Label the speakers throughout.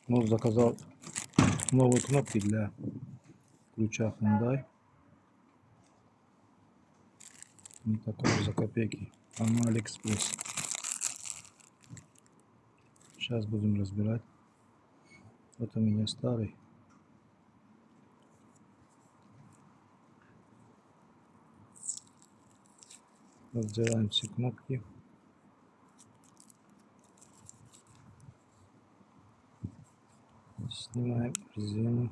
Speaker 1: Вот заказал новые кнопки для ключа Hyundai. Не такой же за копейки, а на Алиэкспресс. Сейчас будем разбирать. Вот у меня старый. Раздираем все кнопки. Снимаем резину.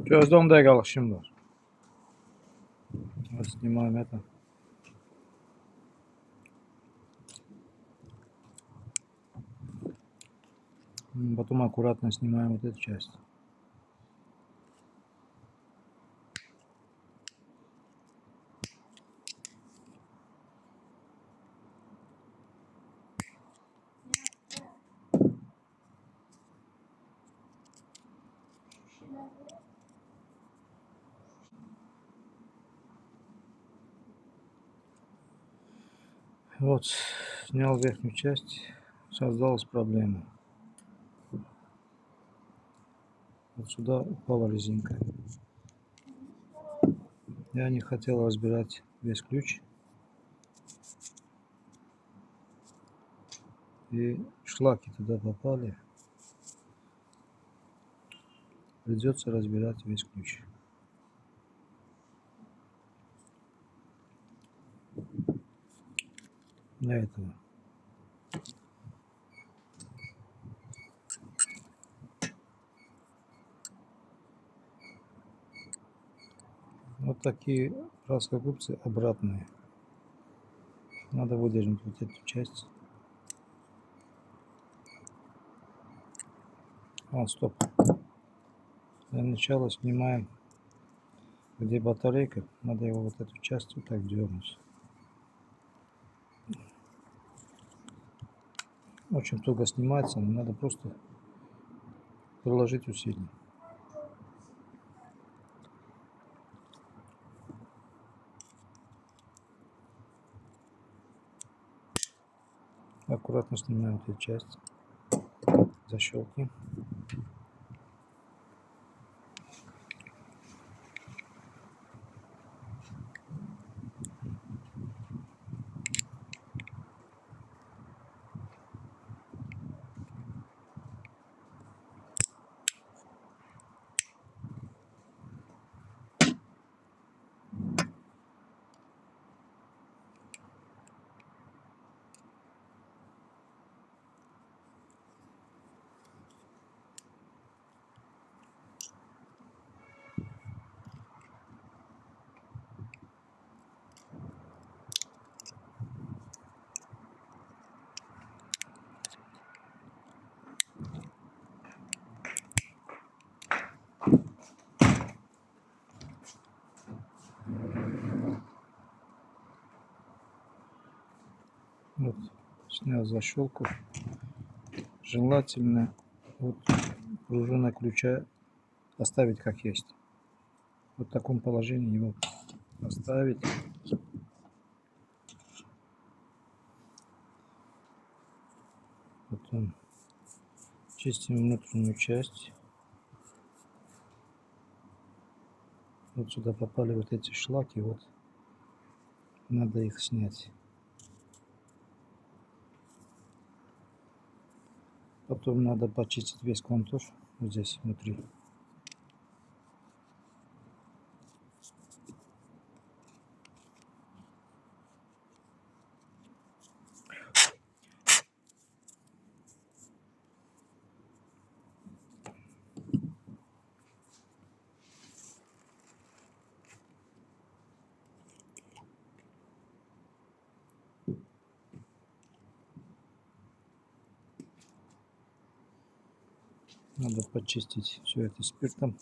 Speaker 1: Çözdüm de kalışım var. Снимаем это. Потом аккуратно снимаем вот эту часть. Вот, снял верхнюю часть, создалась проблема. Вот сюда упала резинка. Я не хотел разбирать весь ключ. И шлаки туда попали. Придется разбирать весь ключ. Для этого. Вот такие плоскогубцы обратные. Надо выдернуть вот эту часть. Стоп. Для начала снимаем, где батарейка. Надо его вот эту часть вот так дернуть. Очень туго снимается, но надо просто приложить усилия. Аккуратно снимаем эту часть, защелки. Вот, снял защелку. Желательно вот пружина ключа оставить как есть. Вот в таком положении его оставить. Потом чистим внутреннюю часть. Вот сюда попали вот эти шлаки, вот надо их снять. Потом надо почистить весь контур вот здесь внутри. Надо почистить все это спиртом.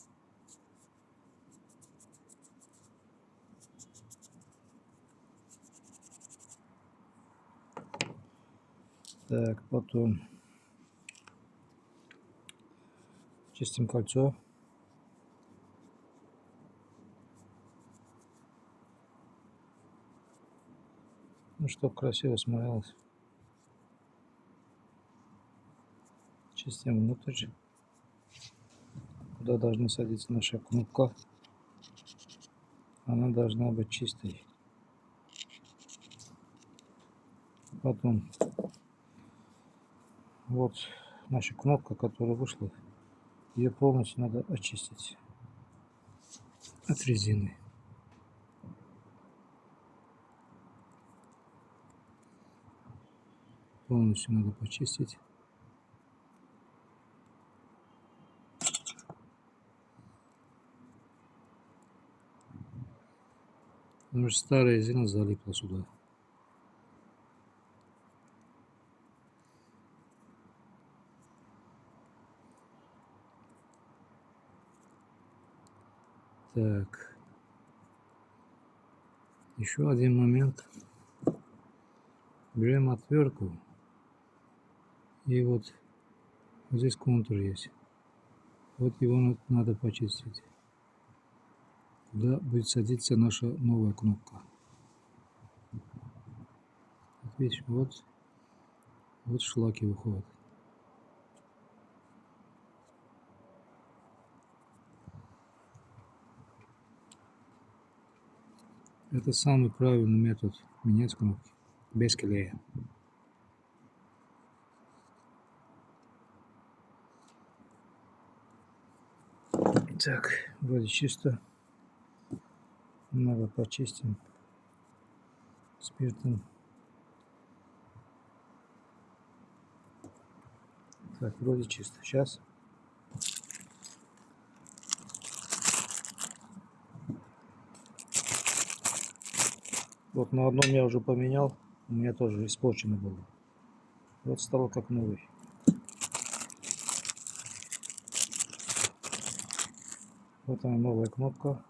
Speaker 1: Так, потом чистим кольцо. Ну, чтобы красиво смотрелось. Чистим внутрь, куда должна садиться наша кнопка. Она должна быть чистой. Потом вот наша кнопка, которая вышла, ее полностью надо очистить от резины. Полностью надо почистить. Потому что старая резина залипла сюда. Так. Еще один момент. Берем отвертку. И вот здесь контур есть. Вот его надо почистить. Куда будет садиться наша новая кнопка. Видишь, вот шлаки выходят. Это самый правильный метод менять кнопки без клея. Так, вроде чисто. Надо почистим спиртом. Так, вроде чисто. Сейчас. Вот на одном я уже поменял. У меня тоже испорчено было. Вот стало как новый. Вот она, новая кнопка.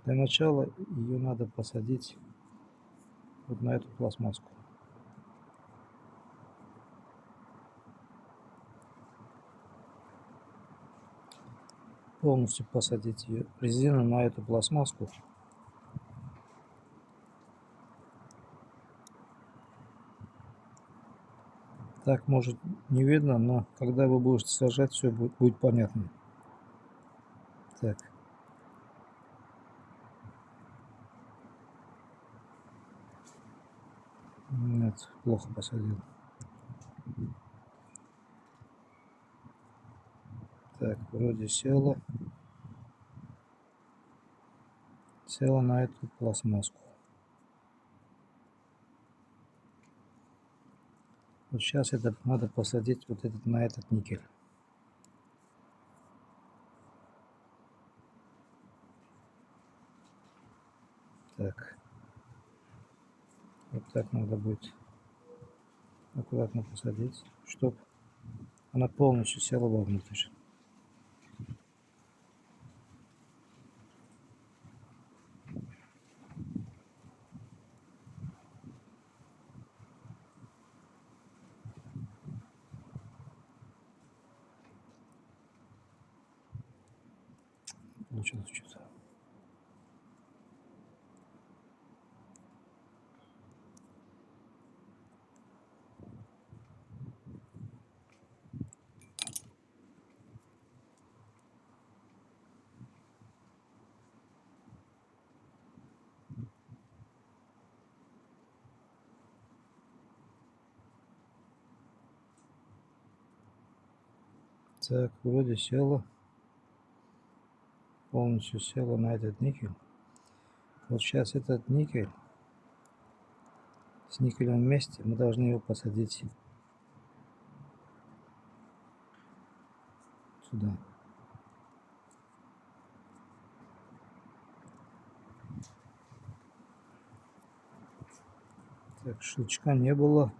Speaker 1: Для начала ее надо посадить вот на эту пластмасску. Полностью посадить ее резину на эту пластмасску. Так может не видно, но когда вы будете сажать, все будет понятно. Так. Нет, плохо посадил. Так, вроде села. Села на эту пластмасску. Вот сейчас это надо посадить вот этот на этот никель. Так. Вот так надо будет аккуратно посадить, чтобы она полностью села вовнутрь. Получилось что-то. Так, вроде села. Полностью села на этот никель. Вот сейчас этот никель с никелем вместе, мы должны его посадить сюда. Так, щелчка не было.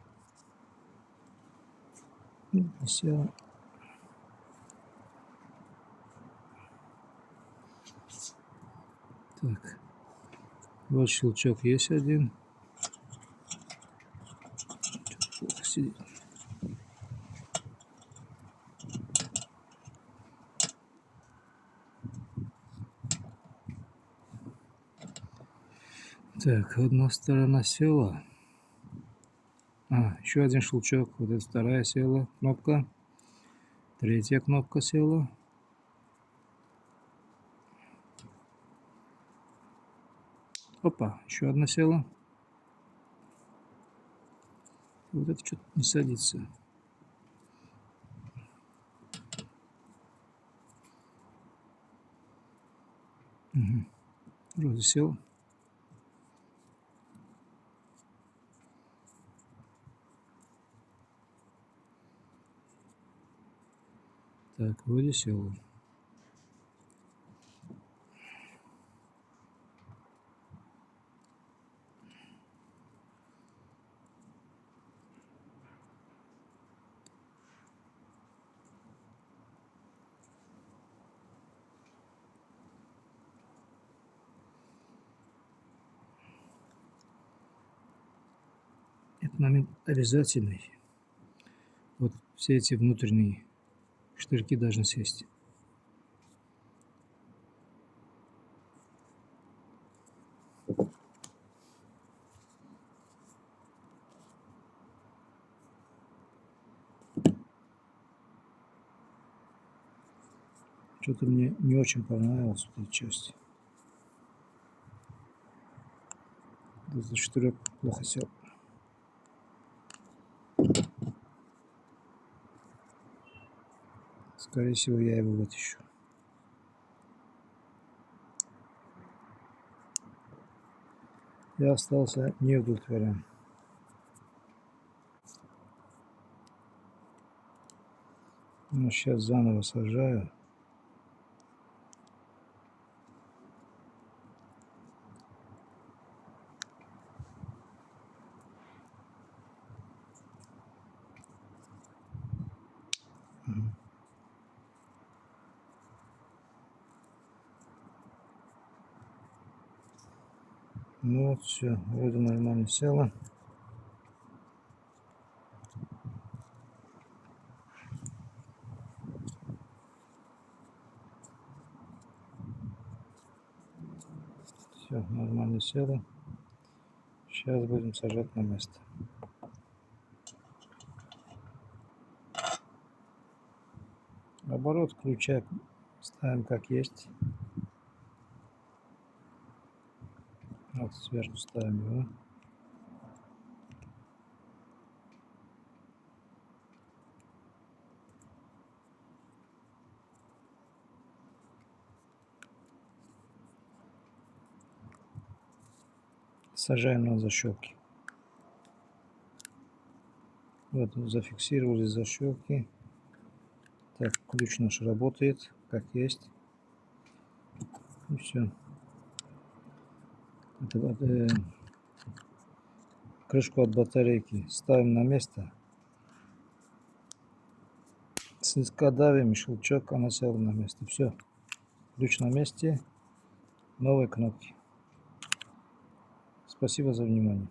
Speaker 1: Не села. Так, вот щелчок есть один. Плохо сидит. Так, одна сторона села. Еще один щелчок. Вот эта вторая села кнопка. Третья кнопка села. Опа, еще одна села. Вот это что-то не садится. Угу. Вроде сел. Так, вроде сел. Этот момент обязательный. Вот все эти внутренние штырьки должны сесть. Что-то мне не очень понравилась вот эта часть. Этот штырек плохо сел. Скорее всего, я его вытащу. Я остался неудовлетворен. Но сейчас заново сажаю. Ну вот, все, вроде нормально село. Все, нормально село. Сейчас будем сажать на место. Оборот ключа ставим как есть. Вот сверху ставим его. Сажаем на защелки. Вот зафиксировали защелки. Так, ключ наш работает как есть. И все. Крышку от батарейки ставим на место. Слегка давим, щелчок, она села на место. Все. Ключ на месте. Новые кнопки. Спасибо за внимание.